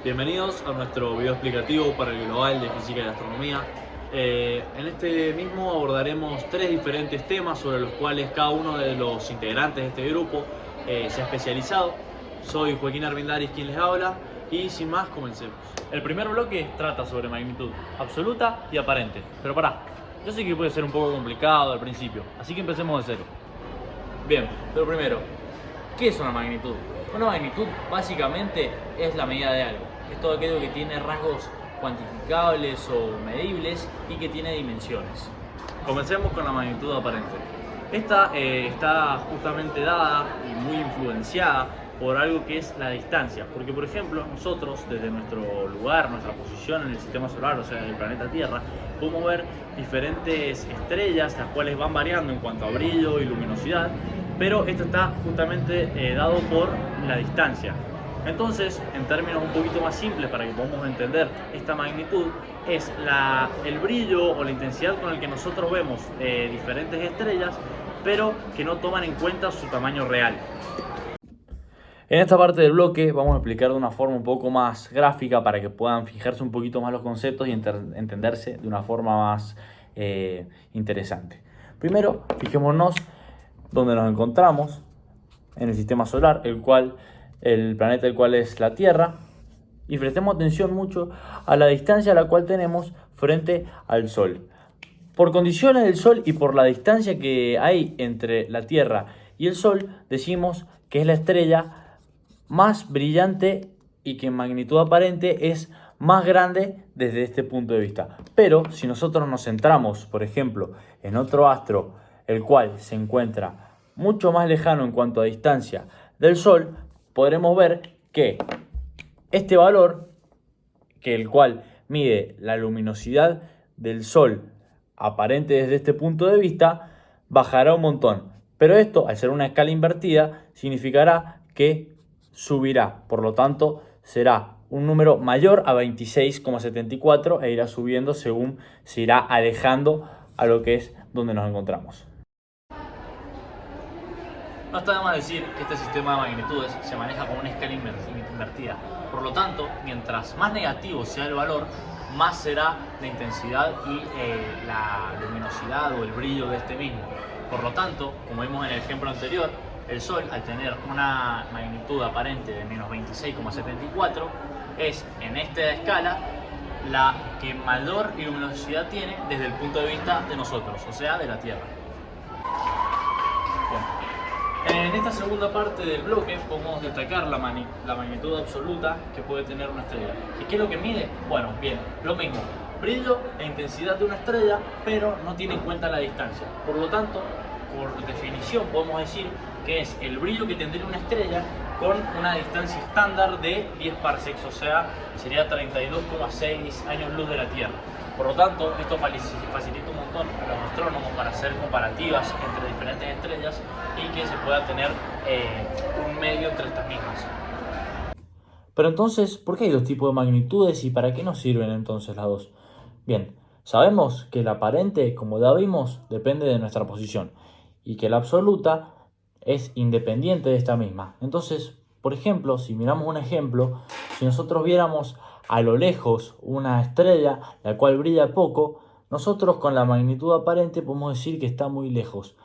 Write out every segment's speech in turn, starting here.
Bienvenidos a nuestro video explicativo para el Global de Física y Astronomía. En este mismo abordaremos tres diferentes temas sobre los cuales cada uno de los integrantes de este grupo se ha especializado. Soy Joaquín Armendáriz quien les habla y sin más comencemos. El primer bloque trata sobre magnitud absoluta y aparente. Pero yo sé que puede ser un poco complicado al principio, así que empecemos de cero. Bien, pero primero, ¿qué es una magnitud? Una magnitud básicamente es la medida de algo. Es todo aquello que tiene rasgos cuantificables o medibles y que tiene dimensiones. Comencemos con la magnitud aparente. Esta está justamente dada y muy influenciada por algo que es la distancia. Porque, por ejemplo, nosotros desde nuestro lugar, nuestra posición en el sistema solar, o sea, en el planeta Tierra, podemos ver diferentes estrellas, las cuales van variando en cuanto a brillo y luminosidad, pero esto está justamente dado por la distancia. Entonces, en términos un poquito más simples para que podamos entender esta magnitud, es el brillo o la intensidad con el que nosotros vemos diferentes estrellas, pero que no toman en cuenta su tamaño real. En esta parte del bloque vamos a explicar de una forma un poco más gráfica para que puedan fijarse un poquito más los conceptos y entenderse de una forma más interesante. Primero, fijémonos donde nos encontramos en el sistema solar, el planeta el cual es la Tierra, y prestemos atención mucho a la distancia a la cual tenemos frente al Sol. Por condiciones del Sol y por la distancia que hay entre la Tierra y el Sol, decimos que es la estrella más brillante y que en magnitud aparente es más grande desde este punto de vista. Pero si nosotros nos centramos, por ejemplo, en otro astro, el cual se encuentra mucho más lejano en cuanto a distancia del Sol, podremos ver que este valor, el cual mide la luminosidad del Sol aparente desde este punto de vista, bajará un montón. Pero esto, al ser una escala invertida, significará que subirá. Por lo tanto, será un número mayor a 26,74 e irá subiendo según se irá alejando a lo que es donde nos encontramos. No está de más decir que este sistema de magnitudes se maneja con una escala invertida. Por lo tanto, mientras más negativo sea el valor, más será la intensidad y la luminosidad o el brillo de este mismo. Por lo tanto, como vimos en el ejemplo anterior, el Sol, al tener una magnitud aparente de menos 26,74, es en esta escala la que mayor luminosidad tiene desde el punto de vista de nosotros, o sea, de la Tierra. En esta segunda parte del bloque podemos destacar la magnitud absoluta que puede tener una estrella. ¿Y qué es lo que mide? Bueno, bien, lo mismo, brillo e intensidad de una estrella, pero no tiene en cuenta la distancia. Por lo tanto, por definición podemos decir que es el brillo que tendría una estrella con una distancia estándar de 10 parsecs, o sea, sería 32,6 años luz de la Tierra. Por lo tanto, esto facilita un montón a los astrónomos para hacer comparativas entre diferentes estrellas y que se pueda tener un medio entre estas mismas. Pero entonces, ¿por qué hay dos tipos de magnitudes y para qué nos sirven entonces las dos? Bien, sabemos que la aparente, como ya vimos, depende de nuestra posición y que la absoluta es independiente de esta misma. Entonces, por ejemplo, si miramos un ejemplo, si nosotros viéramos a lo lejos una estrella la cual brilla poco, nosotros con la magnitud aparente podemos decir que está muy lejos.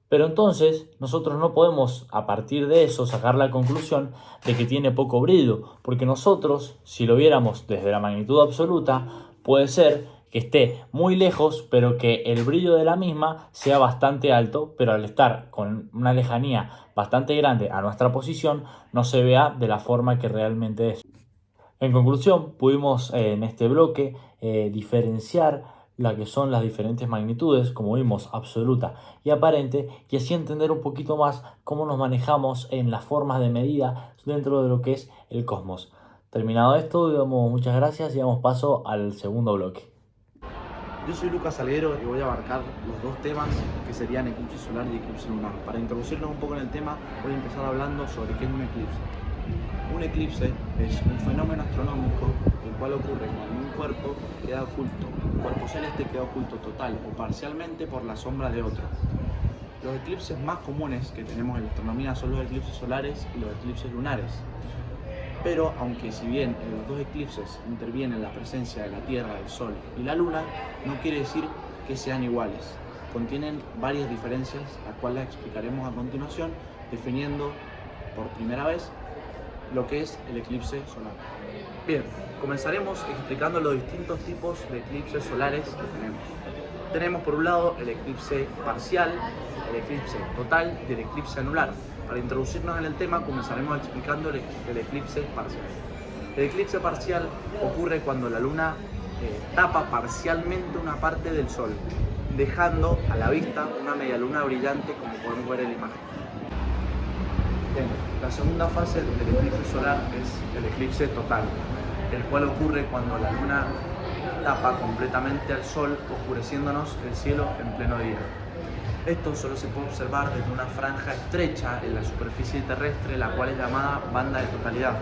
Pero entonces nosotros no podemos a partir de eso sacar la conclusión de que tiene poco brillo, porque nosotros, si lo viéramos desde la magnitud absoluta, puede ser que esté muy lejos, pero que el brillo de la misma sea bastante alto, pero al estar con una lejanía bastante grande a nuestra posición, no se vea de la forma que realmente es. En conclusión, pudimos en este bloque diferenciar la que son las diferentes magnitudes, como vimos, absoluta y aparente, y así entender un poquito más cómo nos manejamos en las formas de medida dentro de lo que es el cosmos. Terminado esto, damos muchas gracias y damos paso al segundo bloque. Yo soy Lucas Salguero y voy a abarcar los dos temas que serían eclipse solar y eclipse lunar. Para introducirnos un poco en el tema, voy a empezar hablando sobre qué es un eclipse. Un eclipse es un fenómeno astronómico el cual ocurre cuando un cuerpo queda oculto, un cuerpo celeste queda oculto total o parcialmente por la sombra de otro. Los eclipses más comunes que tenemos en la astronomía son los eclipses solares y los eclipses lunares. Pero aunque si bien en los dos eclipses interviene la presencia de la Tierra, el Sol y la Luna, no quiere decir que sean iguales. Contienen varias diferencias, las cuales explicaremos a continuación, definiendo por primera vez lo que es el eclipse solar. Bien, comenzaremos explicando los distintos tipos de eclipses solares que tenemos. Tenemos por un lado el eclipse parcial, el eclipse total y el eclipse anular. Para introducirnos en el tema comenzaremos explicando el eclipse parcial. El eclipse parcial ocurre cuando la luna tapa parcialmente una parte del sol, dejando a la vista una media luna brillante, como podemos ver en la imagen. Bien, la segunda fase del eclipse solar es el eclipse total, el cual ocurre cuando la luna tapa completamente al sol, oscureciéndonos el cielo en pleno día. Esto solo se puede observar desde una franja estrecha en la superficie terrestre, la cual es llamada banda de totalidad.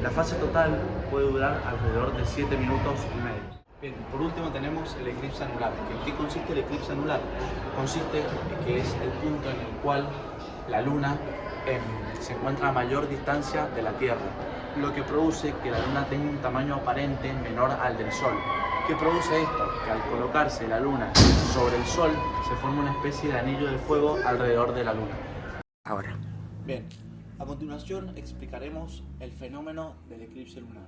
La fase total puede durar alrededor de 7 minutos y medio. Bien, por último tenemos el eclipse anular. ¿En qué consiste el eclipse anular? Consiste en que es el punto en el cual la luna se encuentra a mayor distancia de la Tierra, lo que produce que la luna tenga un tamaño aparente menor al del sol. ¿Qué produce esto? Que al colocarse la luna sobre el sol se forma una especie de anillo de fuego alrededor de la luna. Ahora. Bien, a continuación explicaremos el fenómeno del eclipse lunar.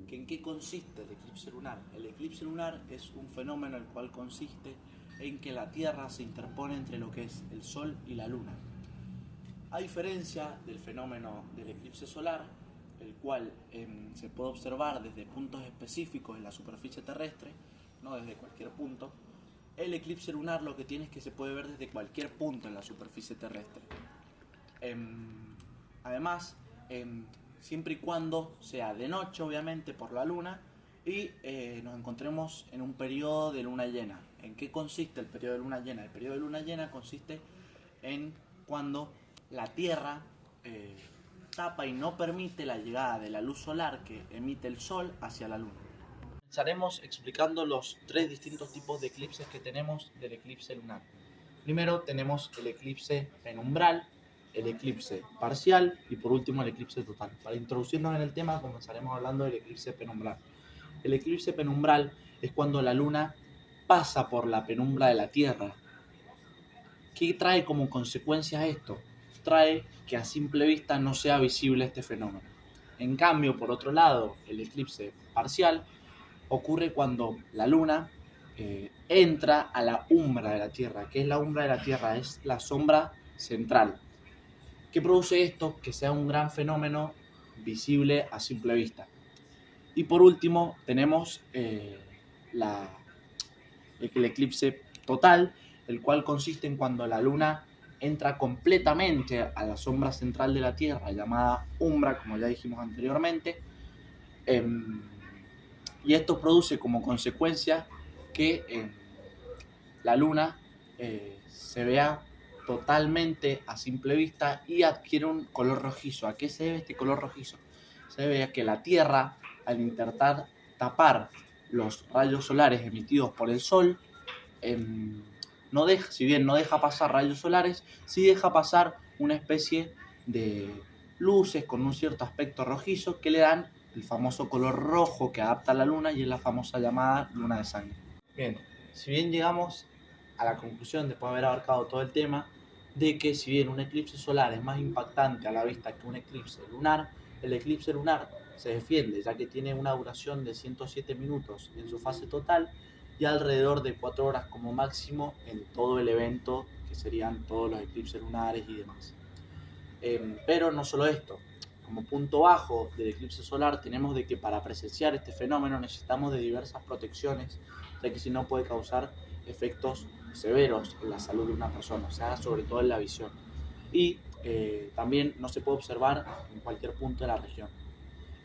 ¿En qué consiste el eclipse lunar? El eclipse lunar es un fenómeno el cual consiste en que la Tierra se interpone entre lo que es el sol y la luna. A diferencia del fenómeno del eclipse solar, el cual se puede observar desde puntos específicos en la superficie terrestre, no desde cualquier punto, el eclipse lunar lo que tiene es que se puede ver desde cualquier punto en la superficie terrestre. Además, siempre y cuando sea de noche, obviamente, por la luna, y nos encontremos en un periodo de luna llena. ¿En qué consiste el periodo de luna llena? El periodo de luna llena consiste en cuando la Tierra tapa y no permite la llegada de la luz solar que emite el Sol hacia la Luna. Comenzaremos explicando los tres distintos tipos de eclipses que tenemos del eclipse lunar. Primero tenemos el eclipse penumbral, el eclipse parcial y por último el eclipse total. Para introducirnos en el tema comenzaremos hablando del eclipse penumbral. El eclipse penumbral es cuando la luna pasa por la penumbra de la Tierra. ¿Qué trae como consecuencia esto? Trae que a simple vista no sea visible este fenómeno. En cambio, por otro lado, el eclipse parcial ocurre cuando la luna entra a la umbra de la Tierra. ¿Qué es la umbra de la Tierra? Es la sombra central. ¿Qué produce esto? Que sea un gran fenómeno visible a simple vista. Y por último tenemos el eclipse total, el cual consiste en cuando la luna entra completamente a la sombra central de la Tierra, llamada umbra, como ya dijimos anteriormente, y esto produce como consecuencia que la luna se vea totalmente a simple vista y adquiere un color rojizo. ¿A qué se debe este color rojizo? Se debe a que la Tierra, al intentar tapar los rayos solares emitidos por el Sol, si bien no deja pasar rayos solares, sí deja pasar una especie de luces con un cierto aspecto rojizo que le dan el famoso color rojo que adapta a la luna y es la famosa llamada luna de sangre. Bien, si bien llegamos a la conclusión, después de haber abarcado todo el tema, de que si bien un eclipse solar es más impactante a la vista que un eclipse lunar, el eclipse lunar se defiende ya que tiene una duración de 107 minutos en su fase total y alrededor de 4 horas como máximo en todo el evento, que serían todos los eclipses lunares y demás. Pero no solo esto, como punto bajo del eclipse solar tenemos de que para presenciar este fenómeno necesitamos de diversas protecciones, ya que si no puede causar efectos severos en la salud de una persona, o sea, sobre todo en la visión. Y también no se puede observar en cualquier punto de la región.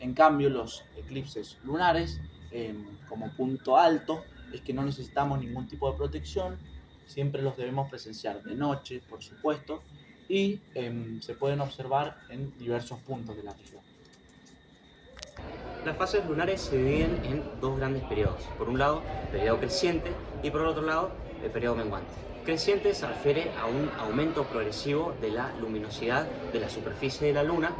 En cambio, los eclipses lunares, como punto alto, es que no necesitamos ningún tipo de protección, siempre los debemos presenciar de noche, por supuesto, y se pueden observar en diversos puntos de la región. Las fases lunares se dividen en dos grandes periodos. Por un lado, el periodo creciente y por el otro lado, el periodo menguante. Creciente se refiere a un aumento progresivo de la luminosidad de la superficie de la luna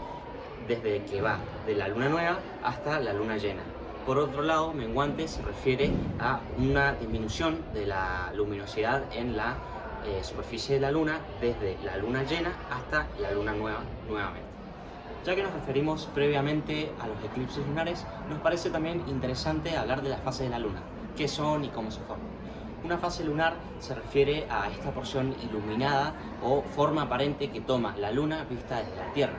desde que va de la luna nueva hasta la luna llena. Por otro lado, menguante se refiere a una disminución de la luminosidad en la superficie de la luna desde la luna llena hasta la luna nueva nuevamente. Ya que nos referimos previamente a los eclipses lunares, nos parece también interesante hablar de las fases de la luna, qué son y cómo se forman. Una fase lunar se refiere a esta porción iluminada o forma aparente que toma la luna vista desde la Tierra.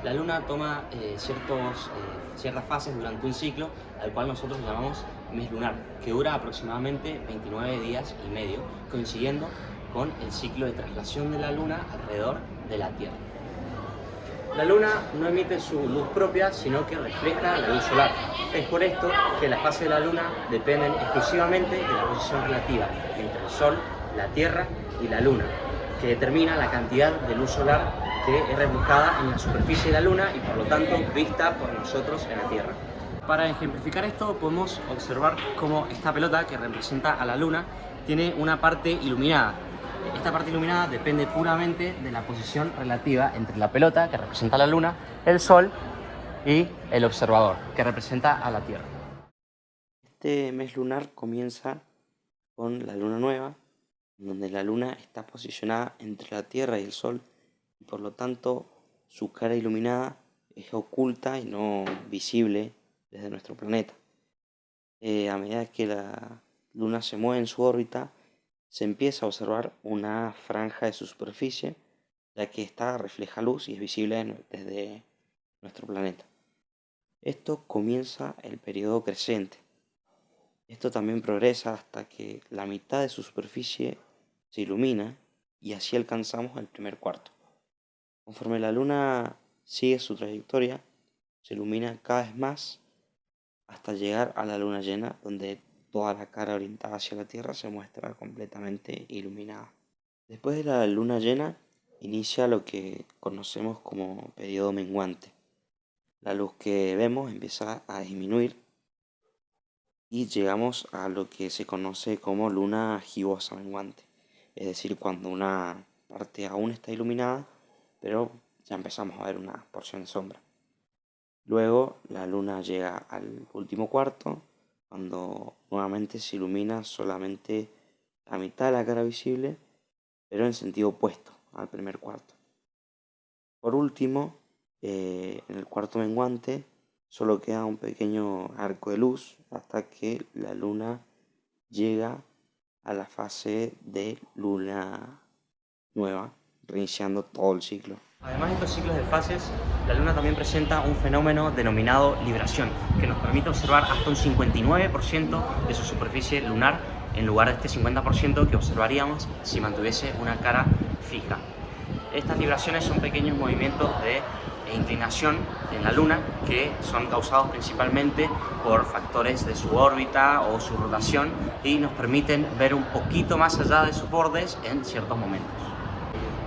La luna toma ciertas fases durante un ciclo, al cual nosotros llamamos mes lunar, que dura aproximadamente 29 días y medio, coincidiendo con el ciclo de traslación de la luna alrededor de la Tierra. La luna no emite su luz propia, sino que refleja la luz solar. Es por esto que las fases de la luna dependen exclusivamente de la posición relativa entre el Sol, la Tierra y la luna, que determina la cantidad de luz solar que es reflejada en la superficie de la luna y por lo tanto vista por nosotros en la Tierra. Para ejemplificar esto podemos observar cómo esta pelota que representa a la luna tiene una parte iluminada. Esta parte iluminada depende puramente de la posición relativa entre la pelota, que representa a la luna, el Sol y el observador, que representa a la Tierra. Este mes lunar comienza con la luna nueva, donde la luna está posicionada entre la Tierra y el Sol, y por lo tanto su cara iluminada es oculta y no visible desde nuestro planeta. A medida que la luna se mueve en su órbita, se empieza a observar una franja de su superficie, ya que esta refleja luz y es visible desde nuestro planeta. Esto comienza el periodo creciente. Esto también progresa hasta que la mitad de su superficie se ilumina y así alcanzamos el primer cuarto. Conforme la luna sigue su trayectoria, se ilumina cada vez más hasta llegar a la luna llena, donde toda la cara orientada hacia la Tierra se muestra completamente iluminada. Después de la luna llena, inicia lo que conocemos como periodo menguante. La luz que vemos empieza a disminuir y llegamos a lo que se conoce como luna gibosa menguante. Es decir, cuando una parte aún está iluminada, pero ya empezamos a ver una porción de sombra. Luego la luna llega al último cuarto, cuando nuevamente se ilumina solamente la mitad de la cara visible, pero en sentido opuesto al primer cuarto. Por último, en el cuarto menguante solo queda un pequeño arco de luz hasta que la luna llega a la fase de luna nueva, reiniciando todo el ciclo. Además de estos ciclos de fases, la luna también presenta un fenómeno denominado libración, que nos permite observar hasta un 59% de su superficie lunar en lugar de este 50% que observaríamos si mantuviese una cara fija. Estas libraciones son pequeños movimientos de inclinación en la luna que son causados principalmente por factores de su órbita o su rotación y nos permiten ver un poquito más allá de sus bordes en ciertos momentos.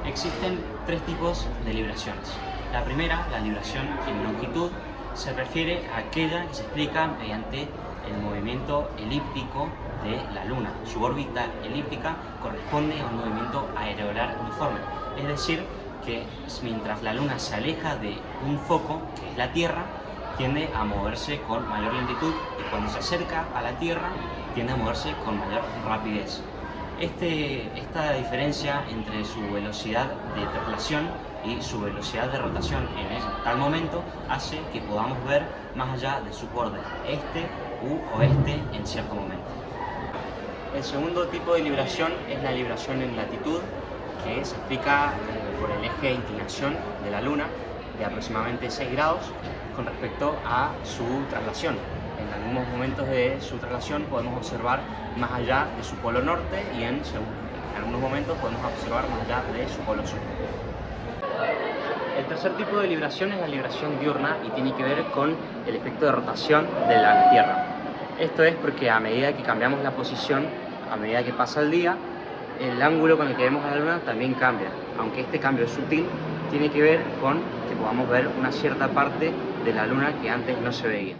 Existen tres tipos de libraciones. La primera, la libración en longitud, se refiere a aquella que se explica mediante el movimiento elíptico de la Luna. Su órbita elíptica corresponde a un movimiento areolar uniforme, es decir, que mientras la Luna se aleja de un foco, que es la Tierra, tiende a moverse con mayor lentitud y cuando se acerca a la Tierra tiende a moverse con mayor rapidez. Esta diferencia entre su velocidad de traslación y su velocidad de rotación en tal momento hace que podamos ver más allá de su borde este u oeste en cierto momento. El segundo tipo de libración es la libración en latitud, que se explica por el eje de inclinación de la Luna de aproximadamente 6 grados con respecto a su traslación. En algunos momentos de su traslación podemos observar más allá de su polo norte y en algunos momentos podemos observar más allá de su polo sur. El tercer tipo de libración es la libración diurna y tiene que ver con el efecto de rotación de la Tierra. Esto es porque a medida que cambiamos la posición, a medida que pasa el día, el ángulo con el que vemos a la Luna también cambia. Aunque este cambio es sutil, tiene que ver con que podamos ver una cierta parte de la Luna que antes no se veía.